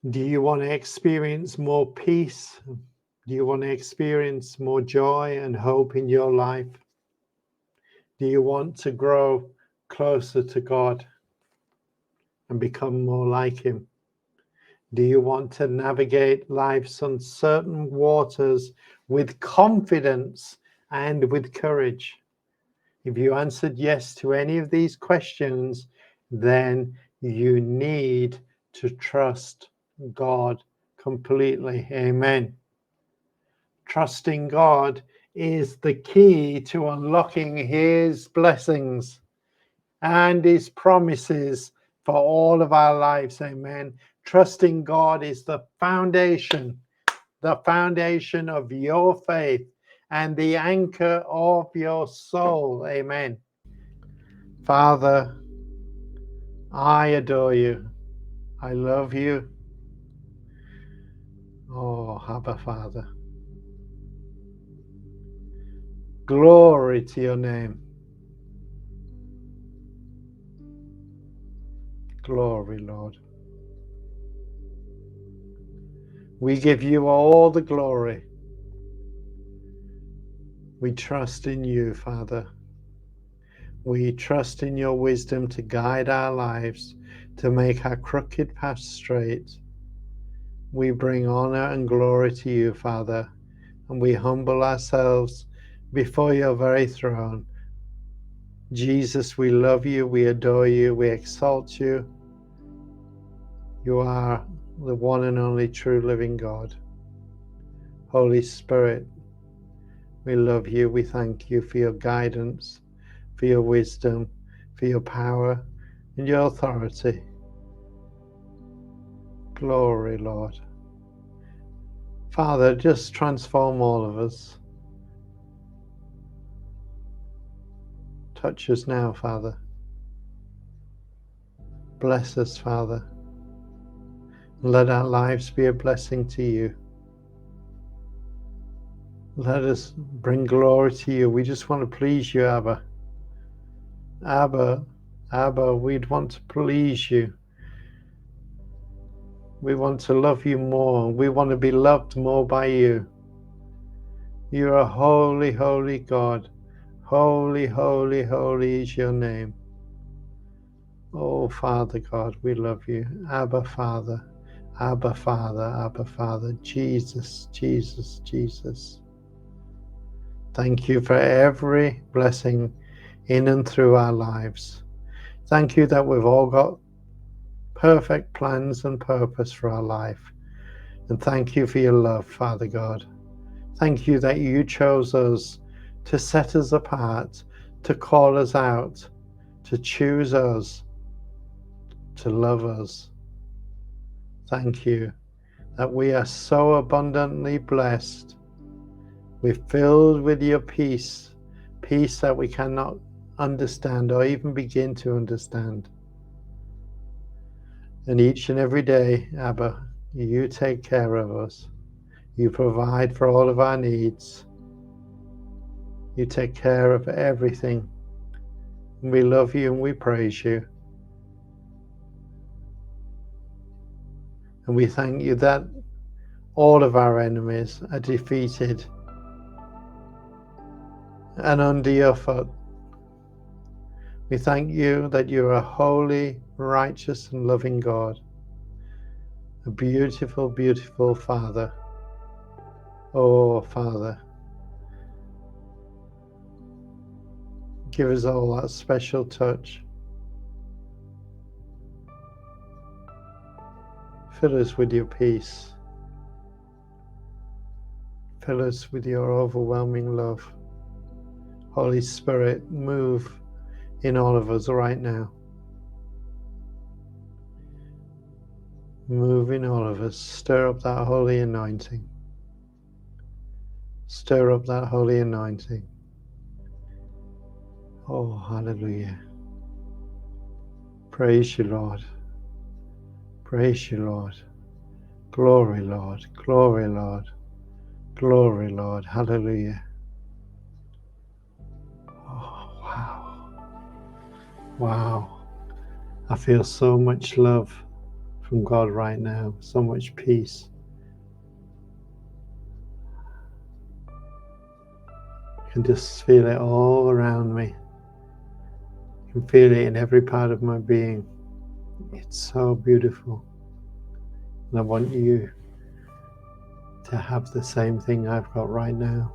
Do you want to experience more peace? Do you want to experience more joy and hope in your life? Do you want to grow closer to God and become more like Him? Do you want to navigate life's uncertain waters with confidence and with courage? If you answered yes to any of these questions, then you need to trust God completely. Amen. Trusting God is the key to unlocking His blessings and His promises for all of our lives. Amen. Trusting God is the foundation of your faith and the anchor of your soul. Amen. Father, I adore you. I love you. Oh, Abba, Father. Glory to your name. Glory, Lord. We give you all the glory. We trust in you, Father. We trust in your wisdom to guide our lives, to make our crooked paths straight. We bring honor and glory to you, Father, and we humble ourselves before your very throne. Jesus, we love you, we adore you, we exalt you. You are the one and only true living God. Holy Spirit, we love you, we thank you for your guidance, for your wisdom, for your power and your authority. Glory, Lord. Father, just transform all of us. Touch us now, Father. Bless us, Father. And let our lives be a blessing to you. Let us bring glory to you. We just want to please you, Abba. Abba, Abba, we'd want to please you. We want to love you more. We want to be loved more by you. You are a holy, holy God. Holy, holy, holy is your name. Oh, Father God, we love you. Abba, Father. Abba, Father. Abba, Father. Jesus, Jesus, Jesus. Thank you for every blessing in and through our lives. Thank you that we've all got perfect plans and purpose for our life. And thank you for your love, Father God. Thank you that you chose us to set us apart, to call us out, to choose us, to love us. Thank you that we are so abundantly blessed. We're filled with your peace, peace that we cannot understand or even begin to understand. And each and every day, Abba, you take care of us. You provide for all of our needs. You take care of everything. We love you and we praise you. And we thank you that all of our enemies are defeated and under your foot. We thank you that you are a holy, righteous, and loving God. A beautiful, beautiful Father. Oh, Father, give us all that special touch. Fill us with your peace. Fill us with your overwhelming love. Holy Spirit, move in all of us right now. Move in all of us. Stir up that holy anointing. Stir up that holy anointing. Oh, hallelujah. Praise you, Lord. Praise you, Lord. Glory, Lord. Glory, Lord. Glory, Lord. Hallelujah. Oh, wow. Wow. I feel so much love from God right now, so much peace. I can just feel it all around me. I can feel it in every part of my being. It's so beautiful. And I want you to have the same thing I've got right now.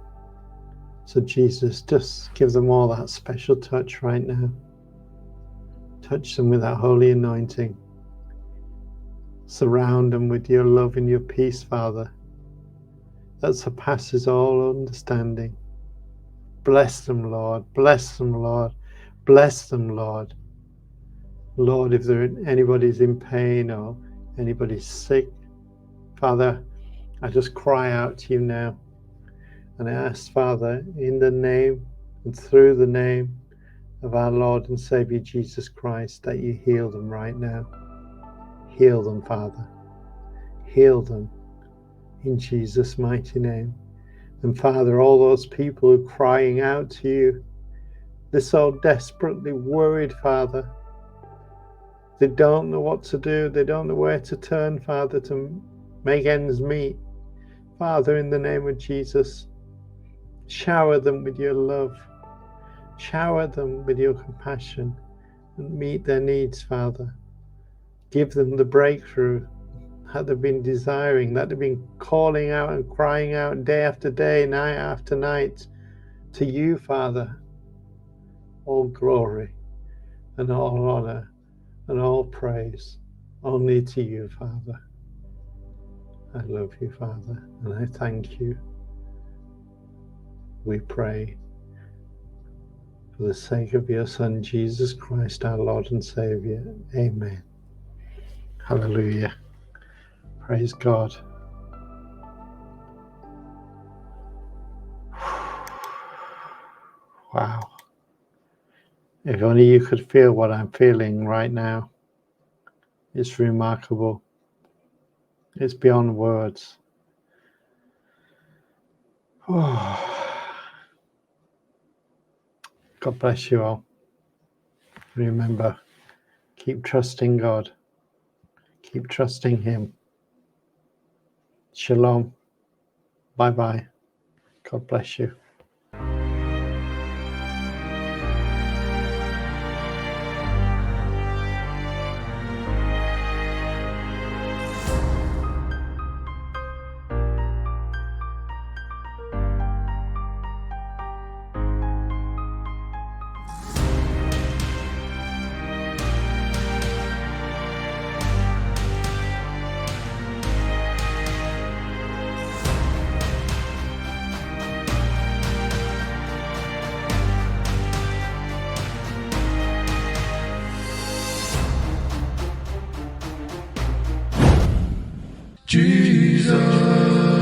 So Jesus, just give them all that special touch right now. Touch them with that holy anointing. Surround them with your love and your peace, Father, that surpasses all understanding. Bless them, Lord. Bless them, Lord. Bless them, Lord. Lord, if anybody's in pain or anybody's sick, Father, I just cry out to you now. And I ask, Father, in the name and through the name of our Lord and Savior Jesus Christ, that you heal them right now. Heal them, Father. Heal them in Jesus' mighty name. And Father, all those people who are crying out to you, they're so desperately worried, Father. They don't know what to do. They don't know where to turn, Father, to make ends meet. Father, in the name of Jesus, shower them with your love. Shower them with your compassion and meet their needs, Father. Give them the breakthrough that they've been desiring, that they've been calling out and crying out day after day, night after night to you, Father. All glory and all honor and all praise only to you, Father. I love you, Father, and I thank you. We pray for the sake of your Son, Jesus Christ, our Lord and Savior. Amen. Hallelujah. Praise God. Wow. If only you could feel what I'm feeling right now. It's remarkable. It's beyond words. God bless you all. Remember, keep trusting God. Keep trusting Him. Shalom. Bye-bye. God bless you. Jesus.